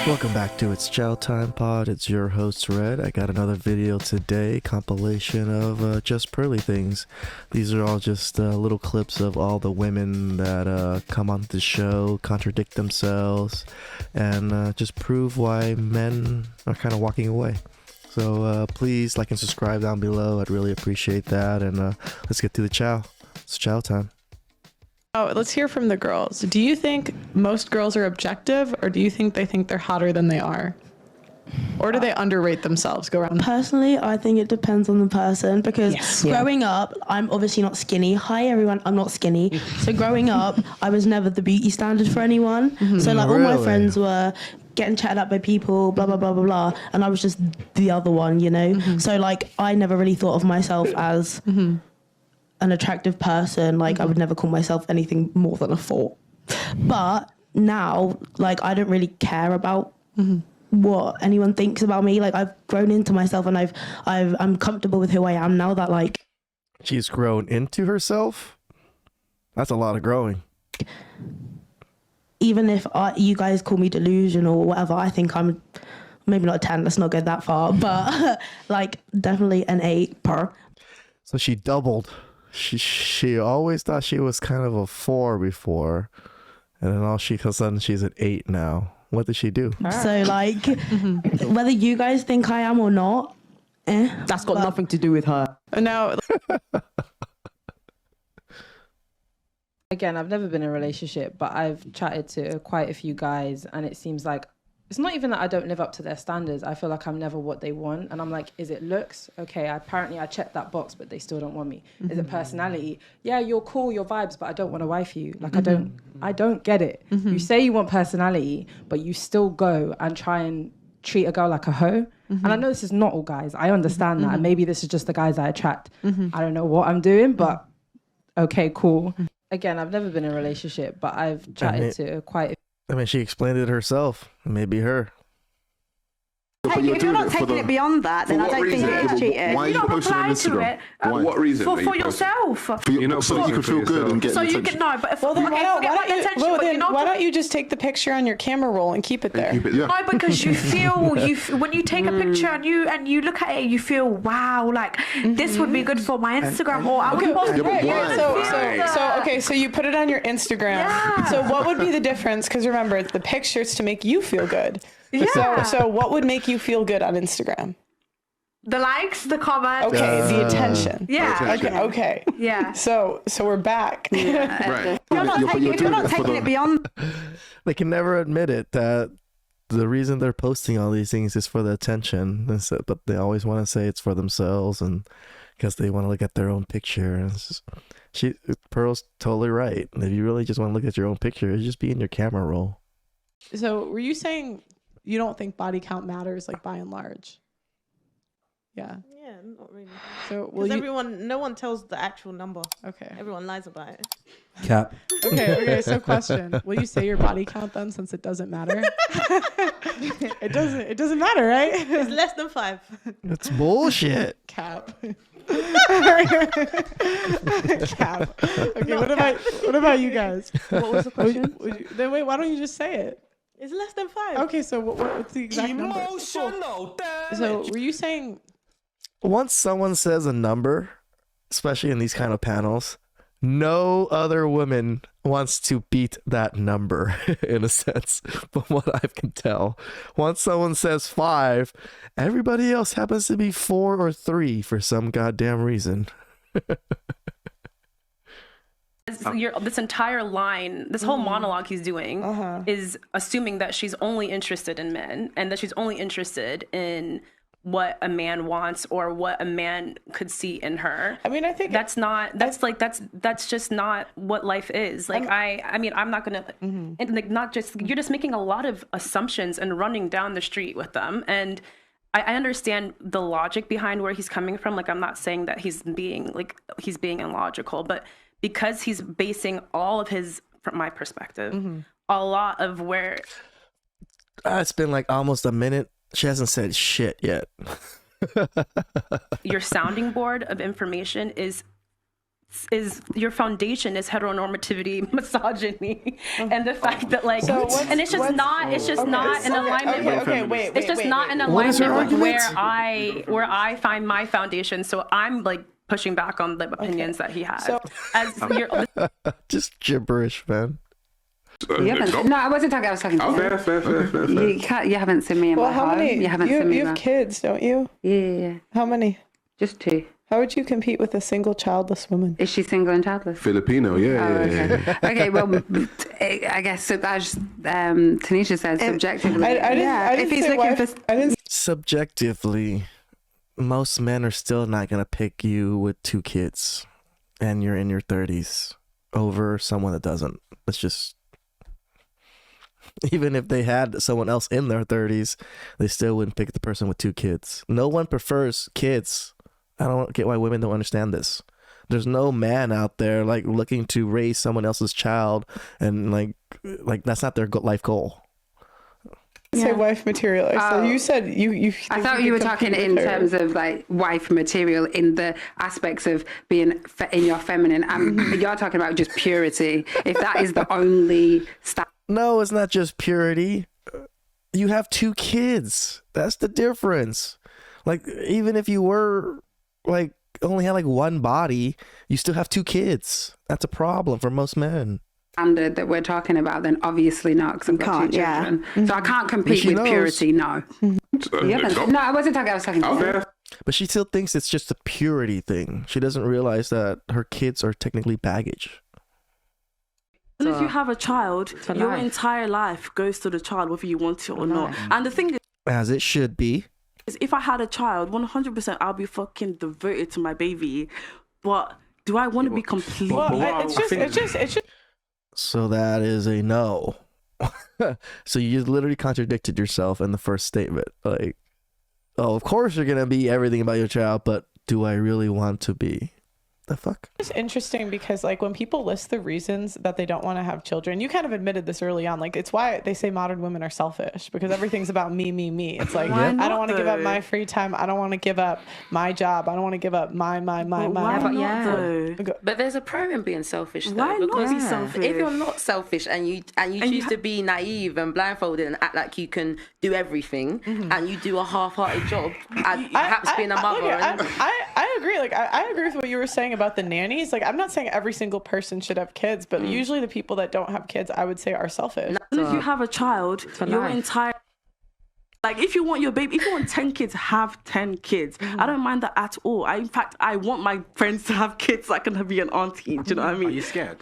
Welcome back to It's Chow Time Pod. It's your host Red. I got another video today, compilation of just pearly things. These are all just little clips of all the women that come on the show, contradict themselves, and just prove why men are kind of walking away. So please like and subscribe down below. I'd really appreciate that. And let's get to the chow. It's chow time. Oh, let's hear from the girls. Do you think most girls are objective, or do you think they think they're hotter than they are? Or do they underrate themselves? Go around. Personally, I think it depends on the person because growing up, I'm obviously not skinny. Hi everyone, I'm not skinny. So growing up, I was never the beauty standard for anyone. So like all my friends were getting chatted up by people, blah, blah, blah, blah, blah. And I was just the other one, you know? So like I never really thought of myself as an attractive person. Like I would never call myself anything more than a 4. But now, like I don't really care about what anyone thinks about me. Like I've grown into myself and I'm comfortable with who I am now that like She's grown into herself? That's a lot of growing. even if you guys call me delusional or whatever, I think I'm maybe not a 10, let's not go that far, but like definitely an 8 per. So she doubled. She always thought she was kind of a 4 before, and then all of a sudden she's at 8 now. What did she do? So like whether you guys think I am or not, that's got nothing to do with her. No. Again, I've never been in a relationship, but I've chatted to quite a few guys, and it seems like it's not even that I don't live up to their standards. I feel like I'm never what they want. And I'm like, is it looks? Okay, apparently I checked that box, but they still don't want me. Is it personality? Yeah, you're cool, your vibes, but I don't want to wife you. Like, I don't get it. You say you want personality, but you still go and try and treat a girl like a hoe. And I know this is not all guys. I understand that. And maybe this is just the guys I attract. I don't know what I'm doing, but okay, cool. Again, I've never been in a relationship, but I've chatted to quite a I mean, she explained it herself. Maybe her. Hey, if you're not taking it beyond that, then I don't think it is cheating. Why are you posting on Instagram? For what reason? For yourself. You know, so you can feel good and get So you attention. can no, but if Well, then okay, forget about the attention, but you know why don't you just take the picture on your camera roll and keep it there? Keep it, yeah. no, because you feel when you take a picture and you look at it, you feel wow, like this would be good for my Instagram or I would post why? So you put it on your Instagram. Yeah. So what would be the difference? Because remember, the picture's to make you feel good. Yeah. So what would make you feel good on Instagram? the likes, the comments. Okay, the attention. Yeah. Okay. Yeah. So we're back. Right. If you're not taking it beyond. They can never admit it that the reason they're posting all these things is for the attention, but they always want to say it's for themselves and because they want to look at their own picture. And it's just, Pearl's totally right. If you really just want to look at your own picture, it's just be in your camera roll. So were you saying you don't think body count matters, like by and large? Yeah. Yeah, not really. So Because no one tells the actual number. Okay. Everyone lies about it. Cap. Okay. So question: will you say your body count then, since it doesn't matter? It doesn't matter, right? It's less than 5. It's bullshit. Cap. Cap. Okay. What about you guys? What was the question? Then wait. Why don't you just say it? It's less than 5. Okay. So what's the exact number? So were you saying? Once someone says a number, especially in these kind of panels, no other woman wants to beat that number in a sense, from what I can tell. Once someone says 5, everybody else happens to be 4 or 3 for some goddamn reason. This entire line, this whole monologue he's doing is assuming that she's only interested in men and that she's only interested in what a man wants or what a man could see in her. I mean, I think that's just not what life is. Like, I'm not gonna, and like, not just, you're just making a lot of assumptions and running down the street with them. And I understand the logic behind where he's coming from. Like, I'm not saying that he's being illogical, but because he's basing all of his, from my perspective, a lot of where. It's been like almost a minute. She hasn't said shit yet. Your sounding board of information is is your foundation is heteronormativity, misogyny, and the fact that like, and it's just not in alignment with. It's just not in alignment with where I find my foundation. So I'm like pushing back on the opinions that he had. So, just gibberish, man. No, I wasn't talking. I was talking to you. Fair. You haven't seen me in my home. You haven't seen me. You have kids, don't you? Yeah. How many? Just 2. How would you compete with a single childless woman? Is she single and childless? Filipino, yeah. Okay, well, I guess as Tanisha said, subjectively. If he's looking for... Subjectively, most men are still not going to pick you with 2 kids and you're in your 30s over someone that doesn't. It's just... Even if they had someone else in their 30s, they still wouldn't pick the person with 2 kids. No one prefers kids. I don't get why women don't understand this. There's no man out there like looking to raise someone else's child, and like that's not their life goal. Say wife material. So you said you I thought you were talking in terms of like wife material in the aspects of being in your feminine. You're talking about just purity. If that is the only No, it's not just purity. You have 2 kids. That's the difference. Like, even if you were like only had like 1 body, you still have 2 kids. That's a problem for most men. Standard that we're talking about, then obviously not, because I've got 2 children. So I can't compete with purity. No. No, I wasn't talking. I was talking to you. But she still thinks it's just a purity thing. She doesn't realize that her kids are technically baggage. And if you have a child, your entire life goes to the child, whether you want it or not. And the thing is, as it should be. If I had a child, 100% I'll be fucking devoted to my baby. But do I want to be completely? It's just. So that is a no. So you literally contradicted yourself in the first statement. Like, oh, of course you're gonna be everything about your child, but do I really want to be? The fuck? It's interesting because like when people list the reasons that they don't want to have children, you kind of admitted this early on. Like it's why they say modern women are selfish, because everything's about me. It's like I don't want to give up my free time. I don't want to give up my job. I don't want to give up my. But there's a pro in being selfish though. Why not be selfish? If you're not selfish and you choose to be naive and blindfolded and act like you can do everything and you do a half-hearted job, perhaps being a mother. I agree. Like I agree with what you were saying about the nannies. Like I'm not saying every single person should have kids, but usually the people that don't have kids, I would say, are selfish. And if you have a child, your entire, like if you want your baby, if you want 10 kids, have 10 kids. I don't mind that at all. In fact, I want my friends to have kids so I can be an auntie. Do you know what I mean? Are you scared?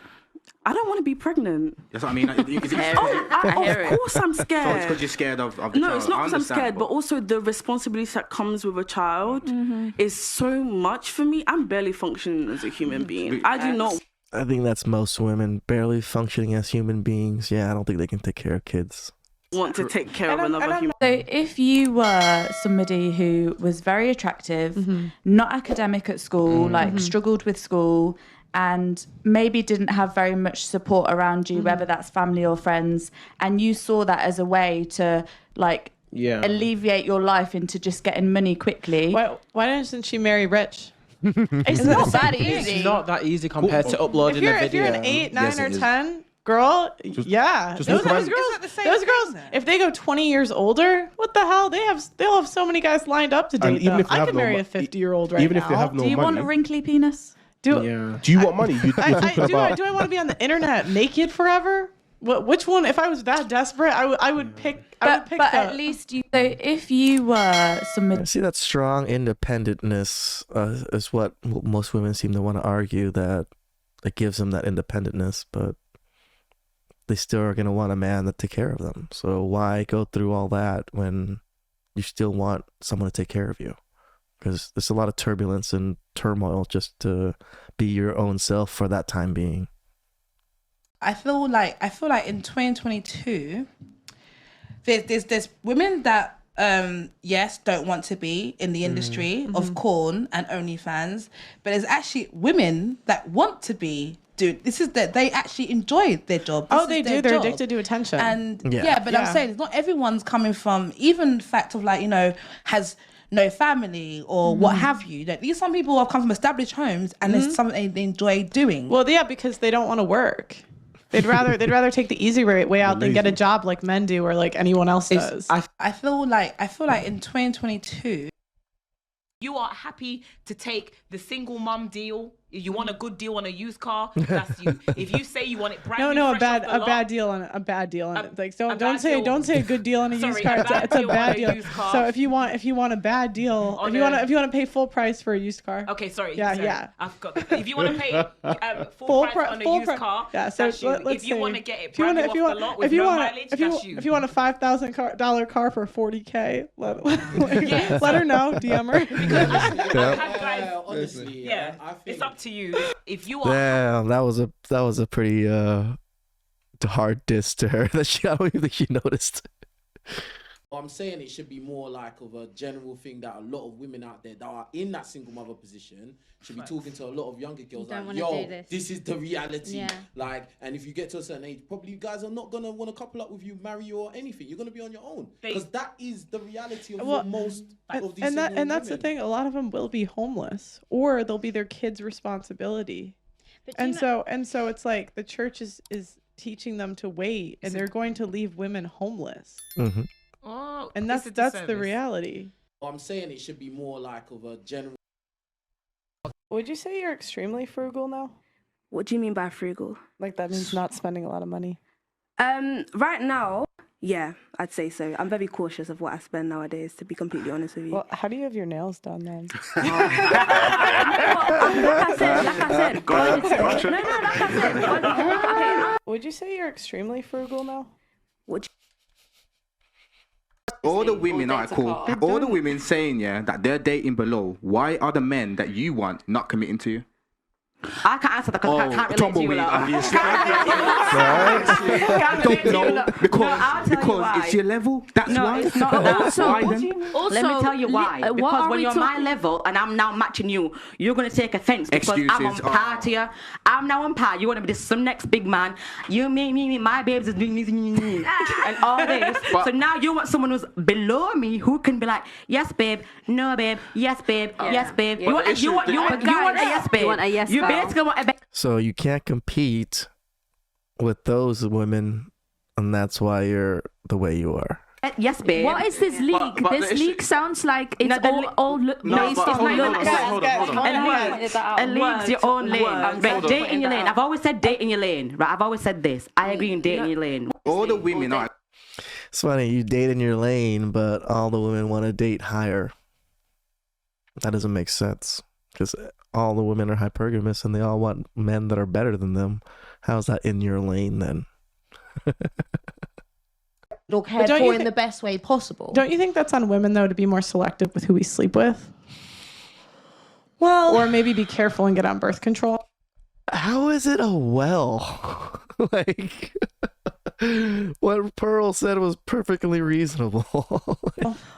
I don't want to be pregnant. That's what I mean. Of course I'm scared. So it's because you're scared of the child. No, it's not because I'm scared, but also the responsibility that comes with a child is so much for me. I'm barely functioning as a human being. I do not. I think that's most women, barely functioning as human beings. Yeah, I don't think they can take care of kids. Want to take care of another human. So if you were somebody who was very attractive, not academic at school, like struggled with school, and maybe didn't have very much support around you, whether that's family or friends, and you saw that as a way to like alleviate your life into just getting money quickly. Why doesn't she marry rich? It's not that easy. It's not that easy compared to uploading a video. If you're an 8, 9, or 10 girl, those girls, if they go 20 years older, what the hell? They'll have so many guys lined up to date them. I could marry a 50-year-old right now. Even if they have no money. Do you want a wrinkly penis? Do you want money? Do I want to be on the internet naked forever? Which one? If I was that desperate, I would pick. But at least you. So if you were somebody, see that strong independentness is what most women seem to want to argue, that it gives them that independentness, but they still are going to want a man to take care of them. So why go through all that when you still want someone to take care of you? Because there's a lot of turbulence and turmoil just to be your own self for that time being. I feel like in 2022, there's women that don't want to be in the industry of corn and OnlyFans, but there's actually women that want to be. Dude, this is that they actually enjoy their job. They do. They're addicted to attention. And I'm saying it's not everyone's coming from, even the fact of like, has no family or what have you. Like, these some people have come from established homes and it's something they enjoy doing. Well, yeah, because they don't want to work. They'd rather take the easy way out than get a job like men do or like anyone else does. I feel like in 2022. You are happy to take the single mum deal. If you want a good deal on a used car, that's you. If you say you want it brand new, a bad deal on it. Like don't say a good deal on a used car. It's a bad deal. So if you want a bad deal, if you want to pay full price for a used car. Okay, sorry. Yeah. I've got that. If you want to pay full price on a used car, that's you. If you want to get it brand new off the lot with no mileage, that's you. If you want a $5,000 car for $40K, let her know. DM her. Because I've had guys, honestly, it's up to you. If you are damn, that was a pretty hard diss to her that I don't even think she noticed. I'm saying it should be more like of a general thing that a lot of women out there that are in that single mother position should be talking to a lot of younger girls like, yo, this is the reality. Yeah. Like, and if you get to a certain age, probably you guys are not gonna want to couple up with you, marry you, or anything. You're gonna be on your own because that is the reality of most of these. And that's the thing. A lot of them will be homeless, or they'll be their kids' responsibility. And so it's like the church is teaching them to wait, and they're going to leave women homeless. Mm-hmm. Oh, and that's the reality. I'm saying it should be more like of a general. Would you say you're extremely frugal now? What do you mean by frugal? Like that means not spending a lot of money. Right now, yeah, I'd say so. I'm very cautious of what I spend nowadays, to be completely honest with you. Well, how do you have your nails done then? Like I said. Okay. Would you say you're extremely frugal now? All the women, alright, cool. All the women saying, that they're dating below. Why are the men that you want not committing to you? I can't answer that because I can't relate to you. Because it's your level. That's why. It's not that. Why then? Let me tell you why. Because when you're my level and I'm now matching you, you're going to take offense because I'm on par to you. I'm now on par. You want to be some next big man. You, me, my babes is doing me, and all this. So now you want someone who's below me who can be like, yes, babe, no, babe, yes, babe, yes, babe. You want a yes, babe. You want a yes, babe. So you can't compete with those women, and that's why you're the way you are. Yes, babe. What is this league? This league sounds like it's all based on looks. A league's your own lane. Right, date in your lane. I've always said date in your lane. Right, I've always said this. I agree in date in your lane. All the women are. It's funny, you date in your lane, but all the women want to date higher. That doesn't make sense. Because all the women are hypergamous and they all want men that are better than them. How's that in your lane then? Or cared for in the best way possible. Don't you think that's on women though, to be more selective with who we sleep with? Well, or maybe be careful and get on birth control. How is it a well? Like, what Pearl said was perfectly reasonable.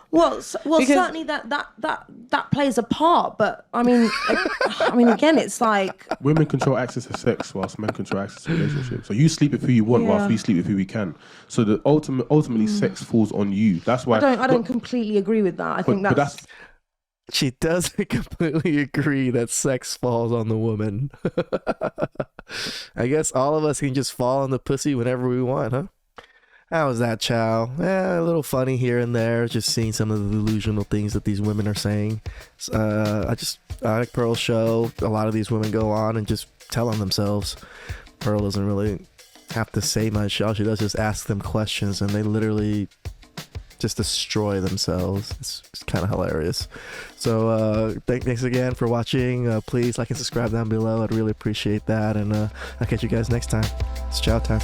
Well, certainly that plays a part, but I mean, again, it's like women control access to sex whilst men control access to relationships. So you sleep with who you want whilst we sleep with who we can. So the ultimately sex falls on you. That's why I don't completely agree with that. I think that's she doesn't completely agree that sex falls on the woman. I guess all of us can just fall on the pussy whenever we want, huh? How was that, Chow? A little funny here and there, just seeing some of the delusional things that these women are saying. I like Pearl's show. A lot of these women go on and just tell on themselves. Pearl doesn't really have to say much. All she does is ask them questions, and they literally just destroy themselves. It's kind of hilarious. So thanks again for watching. Please like and subscribe down below. I'd really appreciate that, and I'll catch you guys next time. It's chow time.